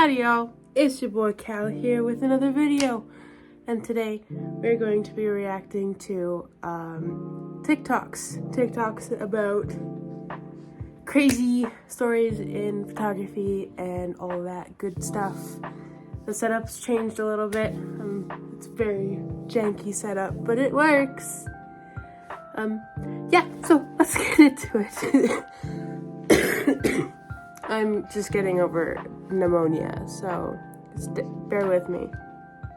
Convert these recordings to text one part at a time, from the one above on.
Howdy y'all, it's your boy Cal here with another video, and today we're going to be reacting to TikToks about crazy stories in photography and all that good stuff. The setup's changed a little bit. It's a very janky setup, but it works. Yeah, so let's get into it. I'm just getting over pneumonia, so just bear with me.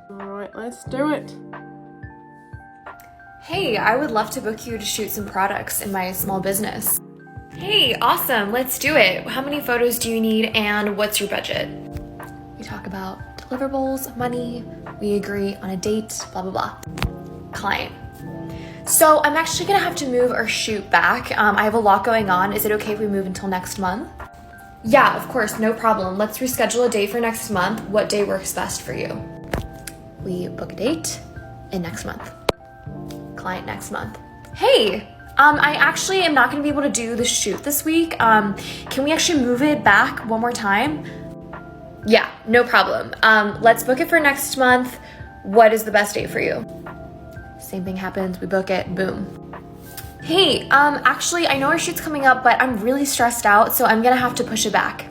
Alright, let's do it. Hey, I would love to book you to shoot some products in my small business. Hey, awesome, let's do it. How many photos do you need and what's your budget? We talk about deliverables, money, we agree on a date, blah, blah, blah. Client. So I'm actually gonna have to move our shoot back. I have a lot going on. Is it okay if we move until next month? Yeah, of course, no problem. Let's reschedule a day for next month. What day works best for you? We book a date in next month. Client next month. Hey, I actually am not gonna be able to do the shoot this week. Can we actually move it back one more time? Yeah, no problem. Let's book it for next month. What is the best date for you? Same thing happens, we book it, boom. Hey, actually, I know our shoot's coming up, but I'm really stressed out, so I'm gonna have to push it back.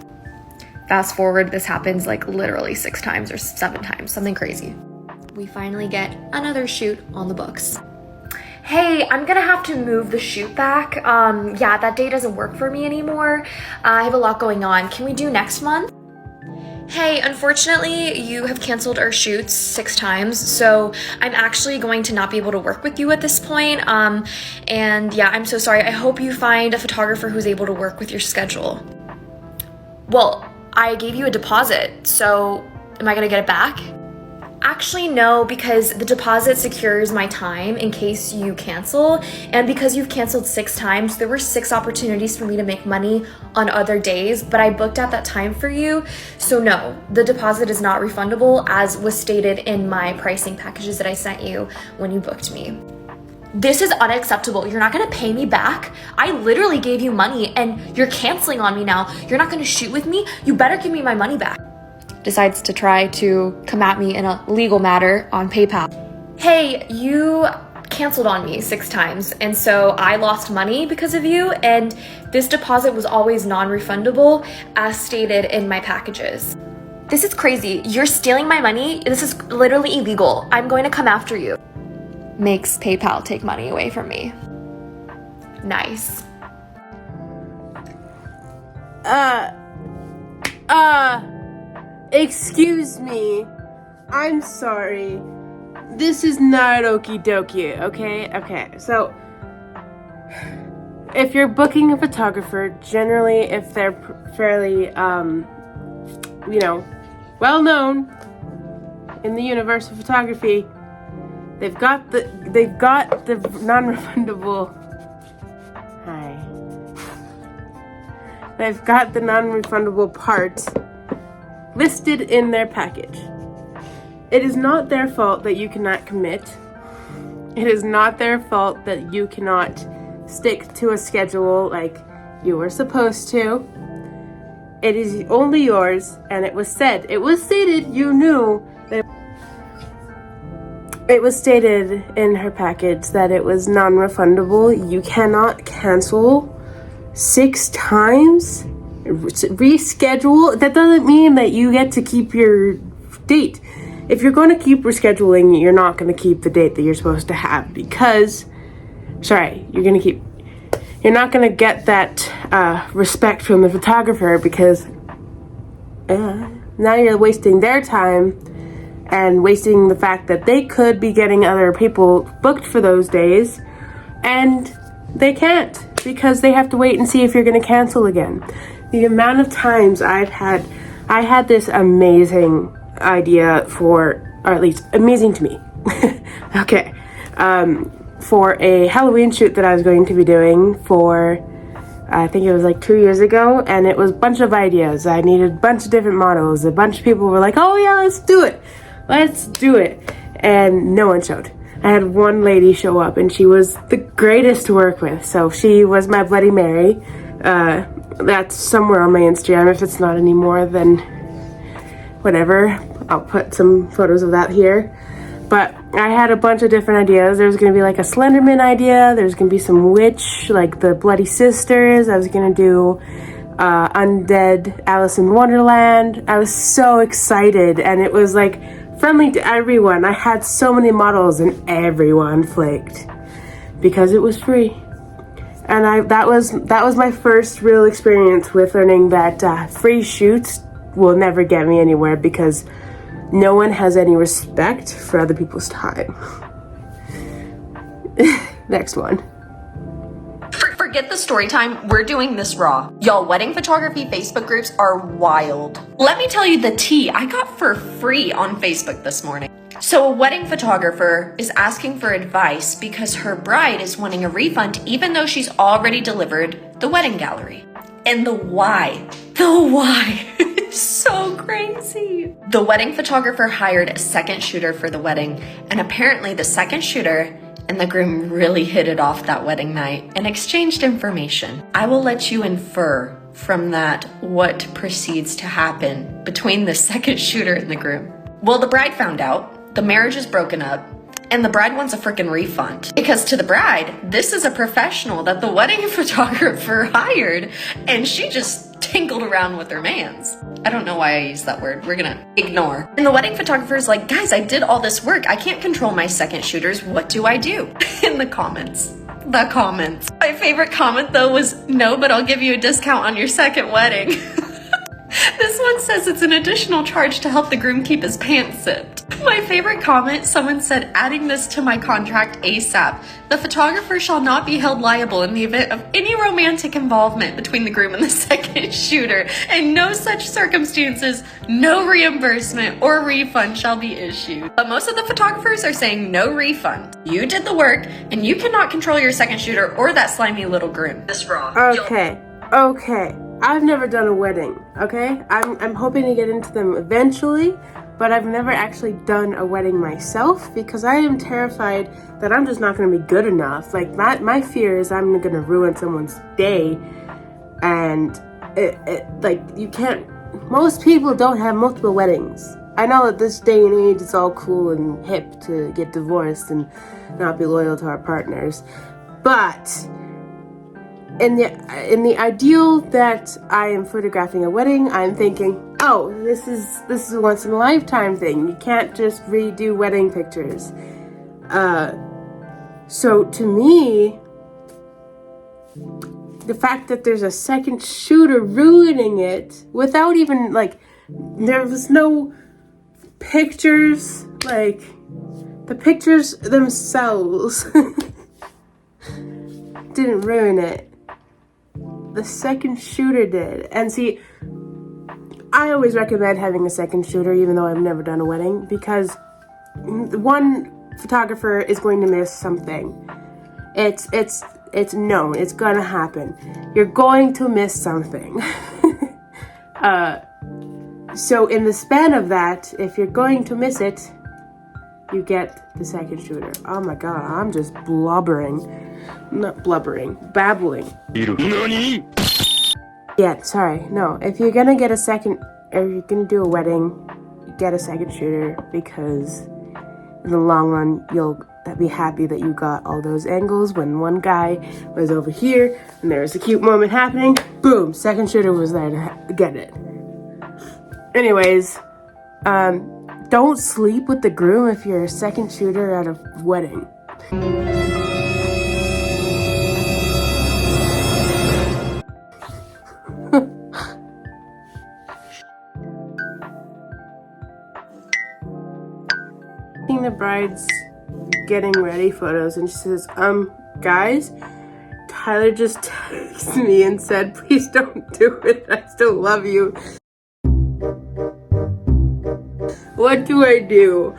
Fast forward, this happens like literally 6 times or 7 times, something crazy. We finally get another shoot on the books. Hey, I'm gonna have to move the shoot back. Yeah, that day doesn't work for me anymore. I have a lot going on. Can we do next month? Hey, unfortunately, you have canceled our shoots 6 times, so I'm actually going to not be able to work with you at this point. And yeah, I'm so sorry. I hope you find a photographer who's able to work with your schedule. Well, I gave you a deposit, so am I gonna get it back? Actually, no, because the deposit secures my time in case you cancel, and because you've canceled 6 times, there were 6 opportunities for me to make money on other days, but I booked at that time for you, so no, the deposit is not refundable as was stated in my pricing packages that I sent you when you booked me. This is unacceptable. You're not gonna pay me back? I literally gave you money and you're canceling on me now. You're not gonna shoot with me? You better give me my money back. Decides to try to come at me in a legal matter on PayPal. Hey, you canceled on me 6 times, and so I lost money because of you, and this deposit was always non-refundable as stated in my packages. This is crazy. You're stealing my money. This is literally illegal. I'm going to come after you. Makes PayPal take money away from me. Nice. Excuse me. I'm sorry. This is not okie dokie, okay? Okay, so if you're booking a photographer, generally if they're fairly, well known in the universe of photography, they've got the non-refundable. Hi. They've got the non-refundable part listed in their package. It is not their fault that you cannot commit. It is not their fault that you cannot stick to a schedule like you were supposed to. It is only yours, and it was stated, you knew that it was stated in her package that it was non-refundable. You cannot cancel 6 times. Reschedule. That doesn't mean that you get to keep your date. If you're going to keep rescheduling, you're not going to keep the date that you're supposed to have because, you're not going to get that respect from the photographer because now you're wasting their time and wasting the fact that they could be getting other people booked for those days, and they can't because they have to wait and see if you're going to cancel again. The amount of times I had this amazing idea or at least amazing to me, okay, for a Halloween shoot that I was going to be doing for, I think it was like 2 years ago, and it was a bunch of ideas. I needed a bunch of different models. A bunch of people were like, oh yeah, let's do it, and no one showed. I had one lady show up, and she was the greatest to work with, so she was my Bloody Mary. That's somewhere on my Instagram. If it's not anymore, then whatever. I'll put some photos of that here. But I had a bunch of different ideas. There was going to be like a Slenderman idea. There's going to be some witch, like the Bloody Sisters. I was going to do undead Alice in Wonderland. I was so excited, and it was like friendly to everyone. I had so many models and everyone flaked because it was free. And that was my first real experience with learning that free shoots will never get me anywhere, because no one has any respect for other people's time. Next one. Forget the story time, we're doing this raw. Y'all, wedding photography Facebook groups are wild. Let me tell you the tea I got for free on Facebook this morning. So a wedding photographer is asking for advice because her bride is wanting a refund even though she's already delivered the wedding gallery. And the why is so crazy. The wedding photographer hired a second shooter for the wedding, and apparently the second shooter and the groom really hit it off that wedding night and exchanged information. I will let you infer from that what proceeds to happen between the second shooter and the groom. Well, the bride found out, the marriage is broken up, and the bride wants a freaking refund. Because to the bride, this is a professional that the wedding photographer hired, and she just tinkled around with her mans. I don't know why I used that word. We're gonna ignore. And the wedding photographer is like, guys, I did all this work. I can't control my second shooters. What do I do? In the comments. My favorite comment though was, no, but I'll give you a discount on your second wedding. This one says it's an additional charge to help the groom keep his pants zipped. My favorite comment, someone said, adding this to my contract ASAP. The photographer shall not be held liable in the event of any romantic involvement between the groom and the second shooter. In no such circumstances, no reimbursement or refund shall be issued. But most of the photographers are saying no refund. You did the work, and you cannot control your second shooter or that slimy little groom. This raw. Okay. I've never done a wedding, okay? I'm hoping to get into them eventually, but I've never actually done a wedding myself because I am terrified that I'm just not going to be good enough. Like, my fear is I'm going to ruin someone's day, and like, you can't, most people don't have multiple weddings. I know that this day and age it's all cool and hip to get divorced and not be loyal to our partners, but in the ideal that I am photographing a wedding, I'm thinking, oh, this is a once in a lifetime thing. You can't just redo wedding pictures. So to me, the fact that there's a second shooter ruining it without even, like, there was no pictures, like, the pictures themselves didn't ruin it. The second shooter did. And see, I always recommend having a second shooter, even though I've never done a wedding, because one photographer is going to miss something. It's known. It's gonna happen. You're going to miss something. So in the span of that, if you're going to miss it, you get the second shooter. Oh my god, I'm just blubbering. Not blubbering, babbling. Yeah, sorry. No, if you're gonna get a second, or you're gonna do a wedding, get a second shooter, because in the long run, you'll be happy that you got all those angles when one guy was over here and there was a cute moment happening. Boom, second shooter was there to get it. Anyways, don't sleep with the groom if you're a second shooter at a wedding. The bride's getting ready photos, and she says, guys, Tyler just texted me and said, please don't do it, I still love you. What do I do?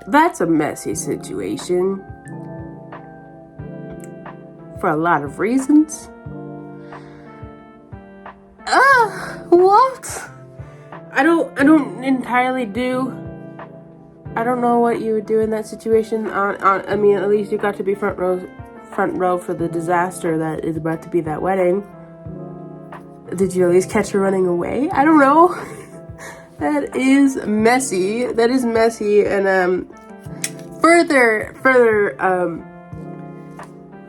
That's a messy situation for a lot of reasons. What? I don't entirely do. I don't know what you would do in that situation. I mean, at least you got to be front front row for the disaster that is about to be that wedding. Did you at least catch her running away? I don't know. That is messy. That is messy, and further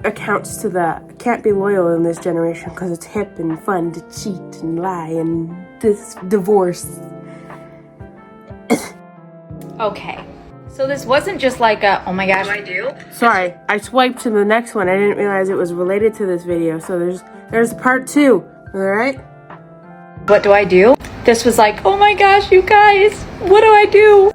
accounts to the can't be loyal in this generation because it's hip and fun to cheat and lie and divorce. Okay, so this wasn't just like a, oh my gosh. Sorry, I swiped to the next one. I didn't realize it was related to this video. So there's part 2. All right. What do I do? This was like, oh my gosh, you guys, what do I do?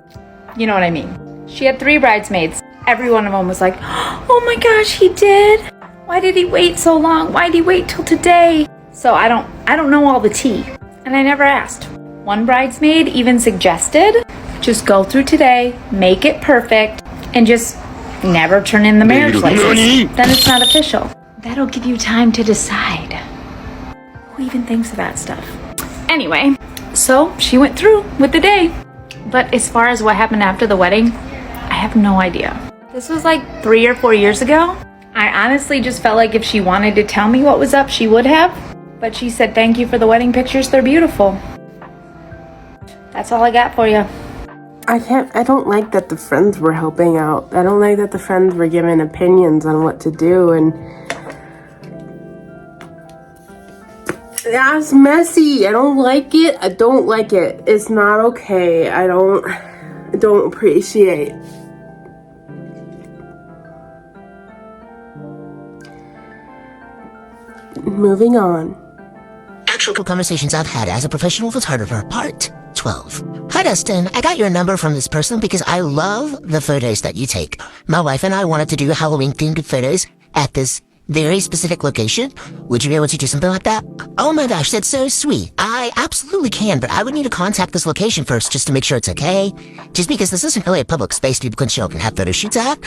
You know what I mean? She had 3 bridesmaids. Every one of them was like, oh my gosh, he did. Why did he wait so long? Why did he wait till today? So I don't know all the tea, and I never asked. One bridesmaid even suggested, just go through today, make it perfect, and just never turn in the marriage license. Then it's not official. That'll give you time to decide. Who even thinks of that stuff? Anyway, so she went through with the day. But as far as what happened after the wedding, I have no idea. This was like 3 or 4 years ago. I honestly just felt like if she wanted to tell me what was up, she would have. But she said, thank you for the wedding pictures, they're beautiful. That's all I got for you. I don't like that the friends were helping out. I don't like that the friends were giving opinions on what to do, and that's messy. I don't like it. I don't like it. It's not okay. I don't appreciate. Moving on. Actual conversations I've had as a professional photographer, part 12. Hi Dustin, I got your number from this person because I love the photos that you take. My wife and I wanted to do Halloween themed photos at this very specific location. Would you be able to do something like that? Oh my gosh, that's so sweet. I absolutely can, but I would need to contact this location first just to make sure it's okay. Just because this isn't really a public space people can show up and have photo shoots at.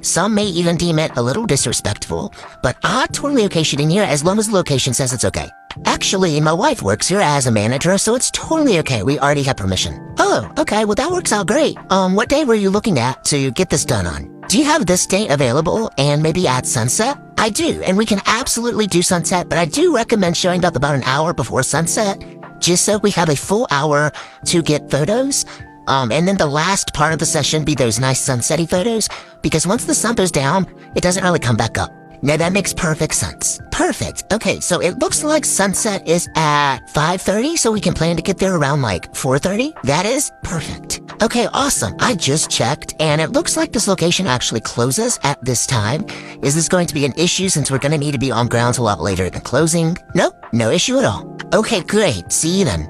Some may even deem it a little disrespectful, but I'm totally okay shooting here as long as the location says it's okay. Actually, my wife works here as a manager, so it's totally okay. We already have permission. Oh, okay, well that works out great. What day were you looking at to get this done on? Do you have this date available and maybe at sunset? I do, and we can absolutely do sunset, but I do recommend showing up about an hour before sunset, just so we have a full hour to get photos. And then the last part of the session be those nice sunsetty photos, because once the sun goes down, it doesn't really come back up. Now that makes perfect sense. Perfect. Okay, so it looks like sunset is at 5:30, so we can plan to get there around like 4:30. That is perfect. Okay, awesome. I just checked, and it looks like this location actually closes at this time. Is this going to be an issue since we're going to need to be on grounds a lot later than closing? Nope, no issue at all. Okay, great. See you then.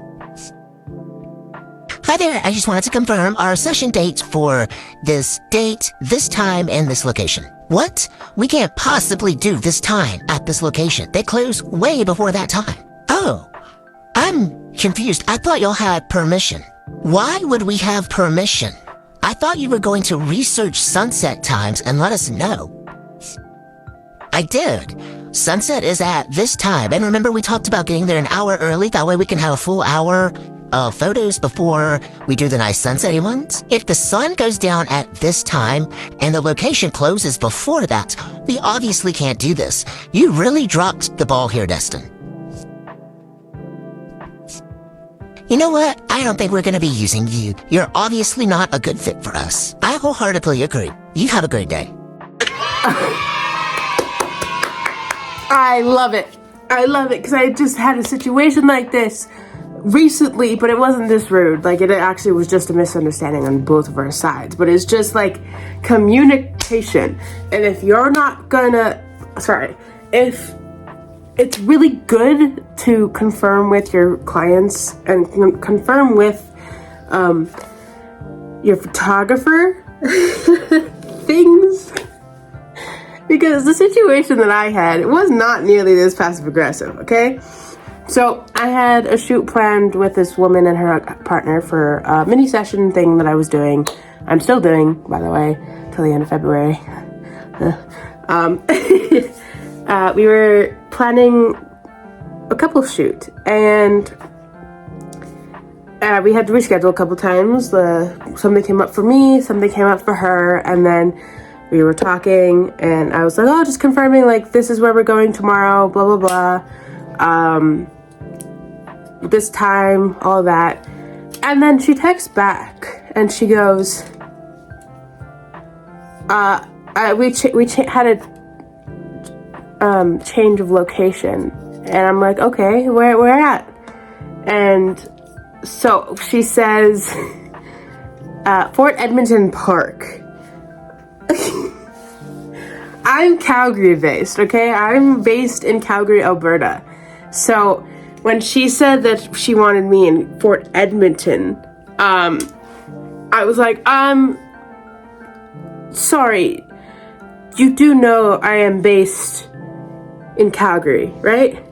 Hi there, I just wanted to confirm our session dates for this date, this time, and this location. What? We can't possibly do this time at this location. They close way before that time. Oh, I'm confused. I thought y'all had permission. Why would we have permission? I thought you were going to research sunset times and let us know. I did. Sunset is at this time. And remember we talked about getting there an hour early? That way we can have a full hour photos before we do the nice sunsetty ones. If the sun goes down at this time and the location closes before that, we obviously can't do this. You really dropped the ball here, Destin. You know what? I don't think we're going to be using you. You're obviously not a good fit for us. I wholeheartedly agree. You have a great day. I love it. I love it because I just had a situation like this recently, but it wasn't this rude. Like, it actually was just a misunderstanding on both of our sides. But it's just like communication. And if you're not gonna, if it's really good to confirm with your clients and confirm with your photographer things. Because the situation that I had, it was not nearly this passive aggressive, okay? So I had a shoot planned with this woman and her partner for a mini session thing that I was doing. I'm still doing, by the way, till the end of February. We were planning a couple shoot, and we had to reschedule a couple times. Something came up for me, something came up for her, and then we were talking, and I was like, oh, just confirming, like, this is where we're going tomorrow, blah, blah, blah. This time, all that. And then she texts back, and she goes, we had a change of location. And I'm like, okay, where at? And so she says, Fort Edmonton Park. I'm Calgary based, okay? I'm based in Calgary, Alberta. So when she said that she wanted me in Fort Edmonton, I was like, sorry, you do know I am based in Calgary, right?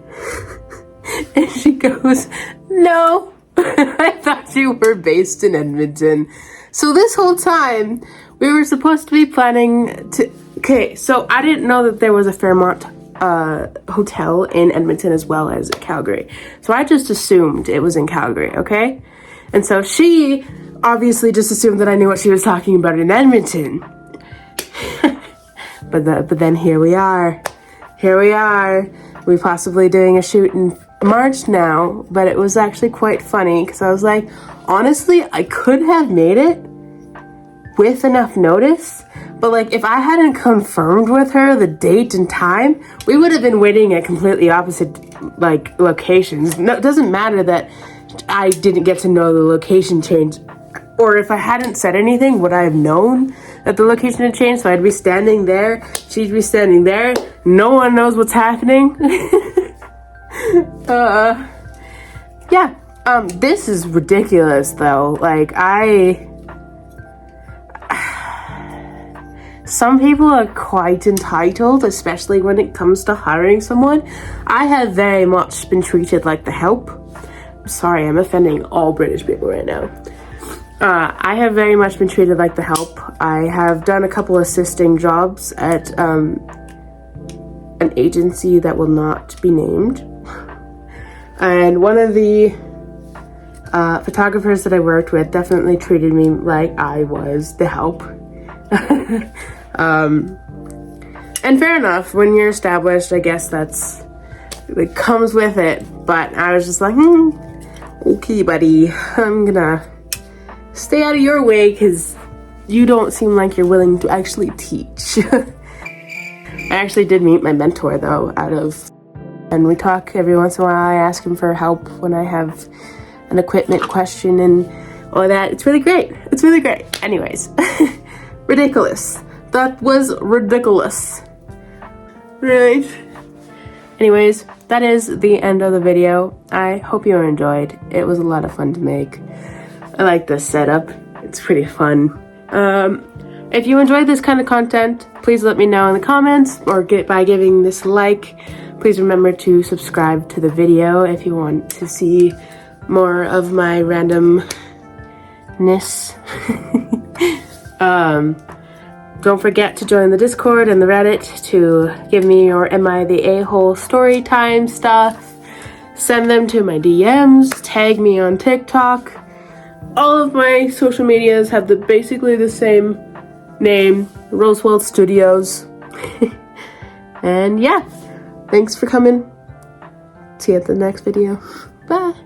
And she goes, no, I thought you were based in Edmonton. So this whole time, we were supposed to be planning to... Okay, so I didn't know that there was a Fairmont hotel in Edmonton as well as Calgary. So I just assumed it was in Calgary, okay? And so she obviously just assumed that I knew what she was talking about in Edmonton. But then here we are. Here we are. We're possibly doing a shoot in March now, but it was actually quite funny because I was like, honestly, I could have made it with enough notice, but like if I hadn't confirmed with her the date and time, we would have been waiting at completely opposite like locations. No, it doesn't matter that I didn't get to know the location change, or if I hadn't said anything, would I have known that the location had changed? So I'd be standing there, she'd be standing there, no one knows what's happening. Yeah, this is ridiculous though. Like some people are quite entitled, especially when it comes to hiring someone. I have very much been treated like the help. Sorry, I'm offending all British people right now. I have very much been treated like the help. I have done a couple assisting jobs at an agency that will not be named. And one of the photographers that I worked with definitely treated me like I was the help. And fair enough, when you're established, I guess that's, it comes with it. But I was just like, okay, buddy, I'm gonna stay out of your way because you don't seem like you're willing to actually teach. I actually did meet my mentor though, and we talk every once in a while. I ask him for help when I have an equipment question and all that. It's really great. It's really great. Anyways, ridiculous. That was ridiculous. Right. Anyways, that is the end of the video. I hope you enjoyed. It was a lot of fun to make. I like this setup. It's pretty fun. If you enjoyed this kind of content, please let me know in the comments or by giving this a like. Please remember to subscribe to the video if you want to see more of my randomness. Don't forget to join the Discord and the Reddit to give me your Am I the A-hole story time stuff. Send them to my DMs, tag me on TikTok. All of my social medias have basically the same name, Rosewell Studios. And yeah, thanks for coming. See you at the next video. Bye.